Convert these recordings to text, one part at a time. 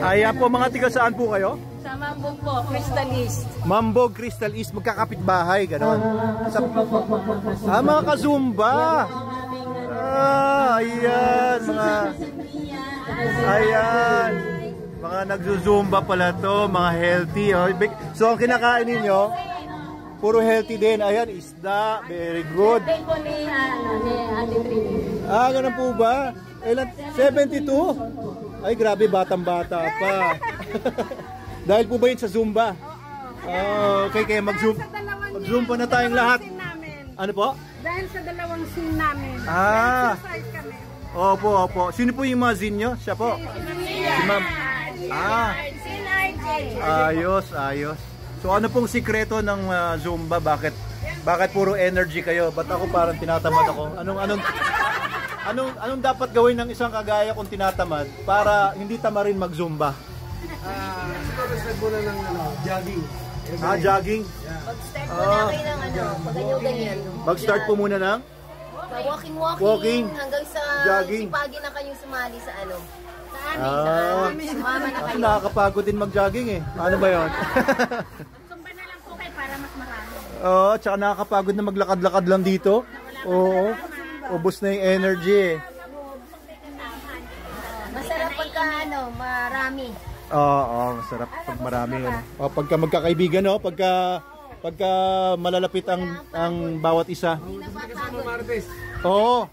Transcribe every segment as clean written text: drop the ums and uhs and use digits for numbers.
Ayan po, mga tiga saan po kayo? Sa Mambog po, Crystal East. Mambog, Crystal East, magkakapit-bahay, gano'n. Mga ka-Zumba. Ayan, ayan. Mga nagzuzumba pala to, mga healthy. Oh. So, ang kinakain ninyo, puro healthy din. Ayan, isda. Very good. Birthday po ni Ate Trini. Ganun po ba? 72? Ay, grabe, batang-bata pa. Dahil po ba yun sa Zumba? Okay, kaya mag-Zumba na tayong lahat. Ano po? Dahil sa dalawang scene namin. Exercise kami. Opo. Sino po yung mga zin nyo? Siya po? Si Ma'am. Ayos. So ano pong sikreto ng Zumba? Bakit puro energy kayo? Ba't ako parang tinatamad ako? Anong dapat gawin ng isang kagaya kung tinatamad para hindi tamarin mag-Zumba? Siguro start muna ng jogging. Jogging? Mag-start muna kayo ng ganyan. Mag-start po muna ng? Walking hanggang sa jogging. sipagi na kayong sumali sa sumama na kayo. Nakakapagod din mag-jogging eh. Ano ba yun? Zumba na lang po kayo para mas marami. Tsaka nakakapagod na maglakad-lakad lang dito. Oo. Ubos na yung energy eh. Masarap pagka marami. Masarap pag marami. Pagka magkakaibigan, pagka malalapit ang bawat isa. Oo.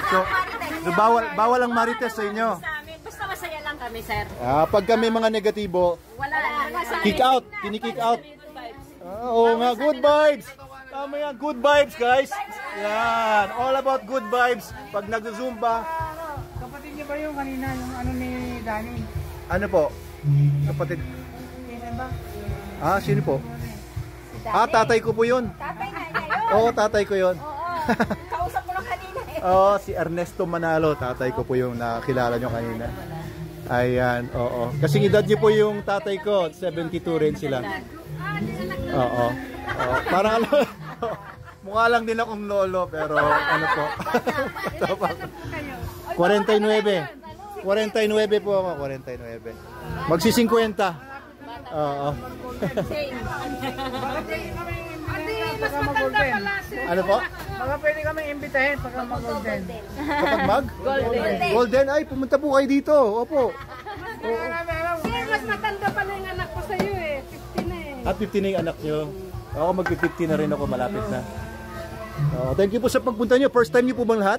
So bawal ang marites sa inyo. Basta masaya lang kami, sir. Pag kami mga negatibo, kick out, kini-kick out. Oo nga, good vibes. Tama yan, good vibes guys. Yan, all about good vibes. Pag nag-Zumba. Kapatid niyo ba yung kanina, yung ni Danny? Ano po? Kapatid? Sino po? Tatay ko po yun. Tatay na niya yun. Oo, tatay ko yun. Kausap mo lang kanina Si Ernesto Manalo, tatay ko po yung nakilala nyo kanina. Ayan, oo. Kasing edad nyo po yung tatay ko, 72 rin sila. Oo. Parang mukha lang din akong lolo, pero ano po. 49. 49 po ako, 49. Magsi-50. Oo. Mas matanda pala siya. Ano po? Baka pwede kami imbitahin pagka mag-golden. Kapag Golden, ay pumunta po kayo dito. Opo. Sir, mas matanda pala yung anak ko sa'yo eh. 50 na eh. 50 na yung anak nyo. Ako mag-50 na rin ako, malapit na. Thank you po sa pagpunta nyo. First time nyo po bang lahat?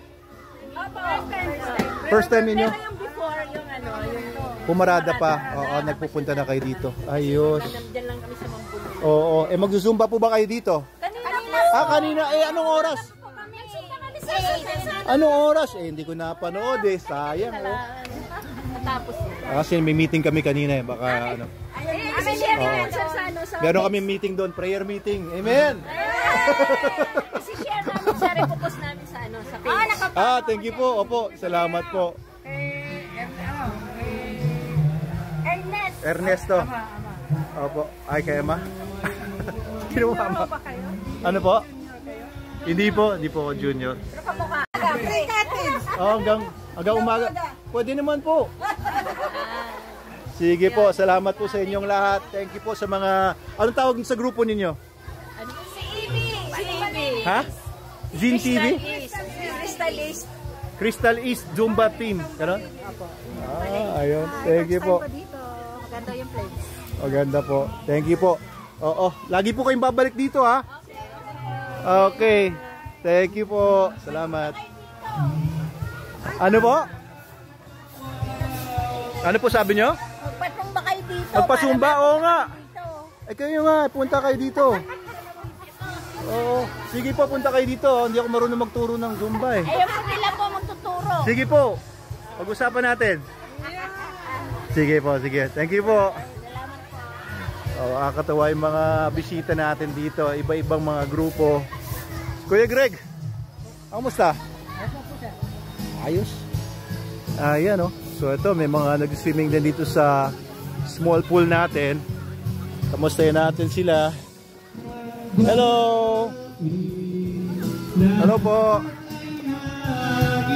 First time niyo? Pero yung before, yung Pumarada pa. Nagpupunta na kayo dito. Ayos. Diyan lang kami sa Mambog. Oo. Mag-Zumba po ba kayo dito? Kanina. Anong oras? Anong oras? Hindi ko napanood eh. Sayang. Natapos. Kasi may meeting kami kanina eh. Baka ano. Meron kami meeting doon. Prayer meeting. Amen. I-share namin siya. Repopost namin sa page. Thank you po. Opo. Salamat po. Ernesto. Opo. Ay, kaya ma? Kinuha ma? Ano po? Hindi po ako junior. Hanggang umaga. Pwede naman po. Sige po, salamat po sa inyong lahat. Thank you po sa mga... Anong tawag sa grupo ninyo? Si Ivy. Ha? Zin TV? Crystal East. Crystal East Zumba Team. Ganon? Ayun. Thank you po. Maganda yung place. Maganda po. Thank you po. Lagi po kayong babalik dito ha. Okay. Thank you po. Salamat. Ano po? Ano po sabi nyo? Magpasumba kayo dito. Magpasumba? Oo nga. Kayo nga. Punta kayo dito. Sige po, punta kayo dito. Hindi ako marunong magturo ng Zumba eh. Ayun po nila po magtuturo. Sige po. Pag-usapan natin. Sige po, sige. Thank you po. Nakakatawa yung mga bisita natin dito. Iba-ibang mga grupo. Kuya Greg, kamusta? Ayos. Ayan So ito, may mga nag-swimming din dito sa small pool natin. Kamustahin natin sila. Hello! Hello po!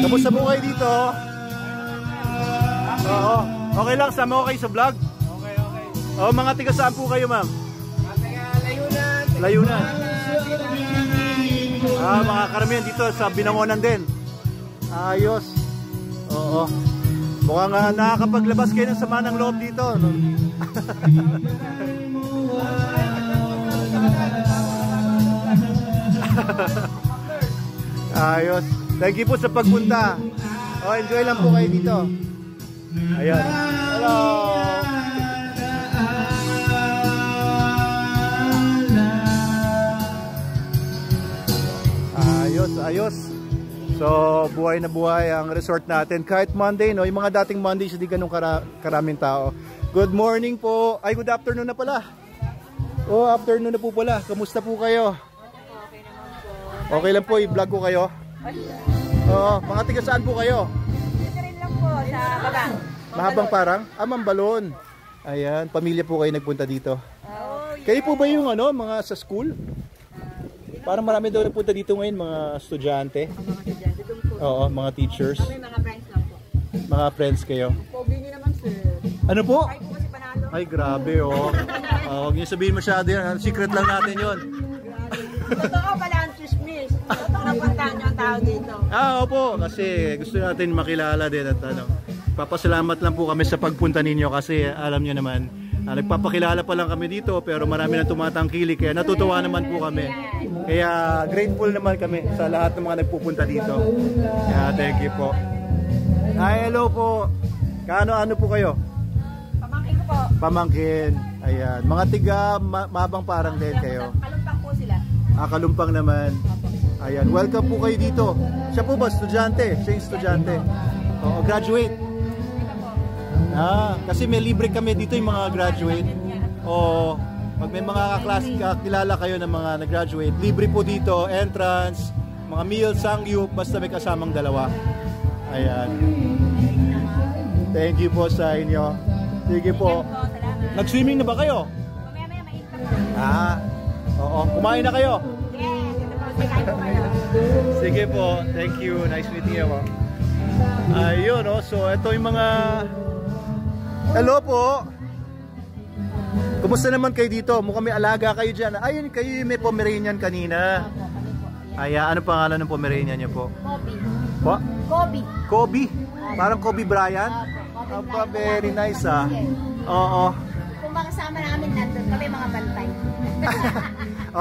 Kamusta po kayo dito? Okay lang, sama ko kayo sa vlog? Okay, okay. O, mga tiga saan po kayo, ma'am? Taga Layunan. Layunan. Mga karamihan dito sa Binangonan din. Ayos. Oo. Mukhang nakakapaglabas kayo ng sama ng loob dito, no? Ayos. Thank you po sa pagpunta. Enjoy lang po kayo dito. Ayan. Hello. Ayos. So, buhay na buhay ang resort natin. Kahit Monday, no? Yung mga dating Mondays, hindi ganun karaming tao. Good morning po. Ay, good afternoon na pala. Oh, afternoon na po pala. Kamusta po kayo? Okay lang po, i-vlog ko kayo. Oo, mga tiga saan po kayo? Dito rin lang po, sa baba. Mahabang Parang? Mambalon. Ayan, pamilya po kayo nagpunta dito. Kayo po ba yung mga sa school? Parang marami daw nagpunta dito ngayon, mga estudyante. Oo, mga teachers. Kami mga friends lang po. Mga friends kayo. Pogi niyo naman, sir. Ano po? Ay po kasi panalo. Ay, grabe, oh. Huwag niyo sabihin masyado yan. Secret lang natin yun. Totoo pala ang chismis. Napuntahan niyo ang tao dito. Opo. Kasi gusto natin makilala din at papasalamat lang po kami sa pagpunta ninyo kasi alam niyo naman, nagpapakilala pa lang kami dito pero marami na tumatangkilik kaya natutuwa naman po kami. Kaya grateful naman kami sa lahat ng mga nagpupunta dito. Kaya thank you po. Ay, hello po. Ano po kayo? Pamangkin ko po. Pamangkin. Ayan. Mga tiga Mahabang Parang din kayo. Kalumpang po sila. Kalumpang naman. Ayan. Welcome po kayo dito. Siya po ba estudyante? Siya yung estudyante. Oo, graduate. Kasi may libre kami dito yung mga graduate. O pag may mga kakilala kayo ng mga nag-graduate, libre po dito, entrance, mga meals, sangyup, basta may kasamang dalawa. Ayan. Thank you po sa inyo. Sige po. Nag-swimming na ba kayo? Mamaya mainit pa. Oo. Kumain na kayo? Yes, ito po. Sige po kayo. Sige po. Thank you. Nice meeting you. Ayun, so ito yung mga... Hello po. Kumusta naman kayo dito? Mukhang may alaga kayo dyan. Ayun, kayo may Pomeranian kanina. Ano pangalan ng Pomeranian niyo po? Kobe. Po? Kobe. Kobe? Parang Kobe Bryant? Very nice Oo. Kung makasama namin nandun, kami mga bantay.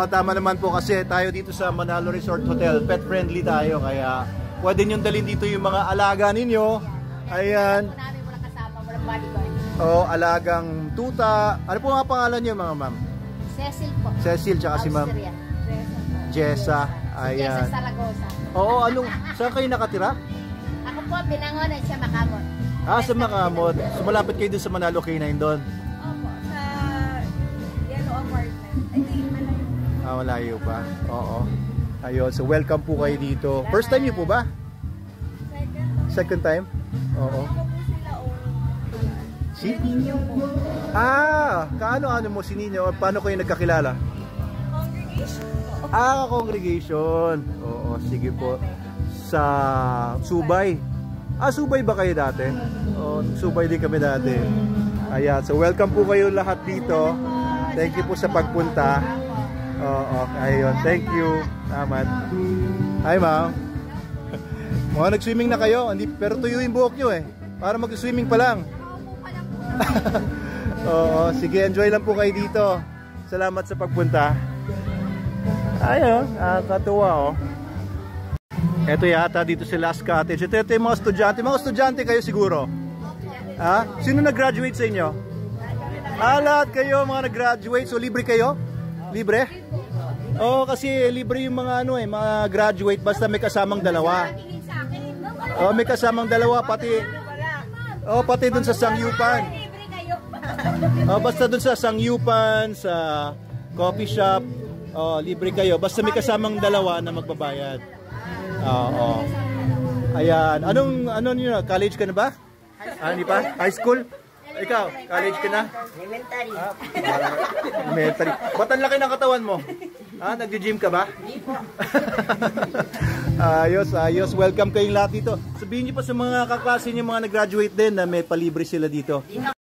Tama naman po kasi tayo dito sa Manalo Resort Hotel, pet friendly tayo kaya pwede nyo dalhin dito yung mga alaga ninyo. Ayan. Namin walang kasama, walang bodyguard. Alagang tuta. Ano po nga pangalan nyo mga ma'am? Cecil po. Cecil tsaka si ma'am Jessa. Ayan. Jessa Saragosa. Saan kayo nakatira? Ako po, Binangonan, siya Makamot. Sa Makamot. So malapit kayo dun sa Manalo K9 doon? Opo, sa Yellow Apartment. Ay, hindi, malayo. Malayo pa. Oo. Ayun, so welcome po kayo dito. First time niyo po ba? Second time? Oo. Ako po sila, Si? Ninyo po. Kaano mo si Ninyo? Paano kayo nagkakilala? Congregation po. Congregation. Oo, sige po. Sa Subay. Subay ba kayo dati? Subay din kami dati. Ayan, so welcome po kayo lahat dito. Thank you po sa pagpunta. Ayun, thank you. Naman. Hi, ma'am. Mga nag-swimming na kayo, pero tuyo yung buhok nyo para mag-swimming pa lang. Sige, enjoy lang po kayo dito. Salamat sa pagpunta. Ayun, katuwa Ito yata dito sa Last Cottage. Ito yung mga estudyante. Mga estudyante kayo siguro. Sino nag-graduate sa inyo? Lahat kayo mga nag-graduate. So libre kayo? Libre? Kasi libre yung mga mga graduate basta may kasamang dalawa. May kasamang dalawa pati dun sa sangyupan. Basta dun sa sangyupan, sa coffee shop, libre kayo basta may kasamang dalawa na magbabayad. Ayan. Anong yun? College ka na ba? Hindi pa? High school? Ikaw, college ka na? Elementary. Elementary. Ba't ang laki ng katawan mo? Ah, nagji-gym ka ba? Ayos, ayos. Welcome kayong lahat dito. Sabihin niyo pa sa mga kaklase niyo, mga nag-graduate din na may palibre sila dito.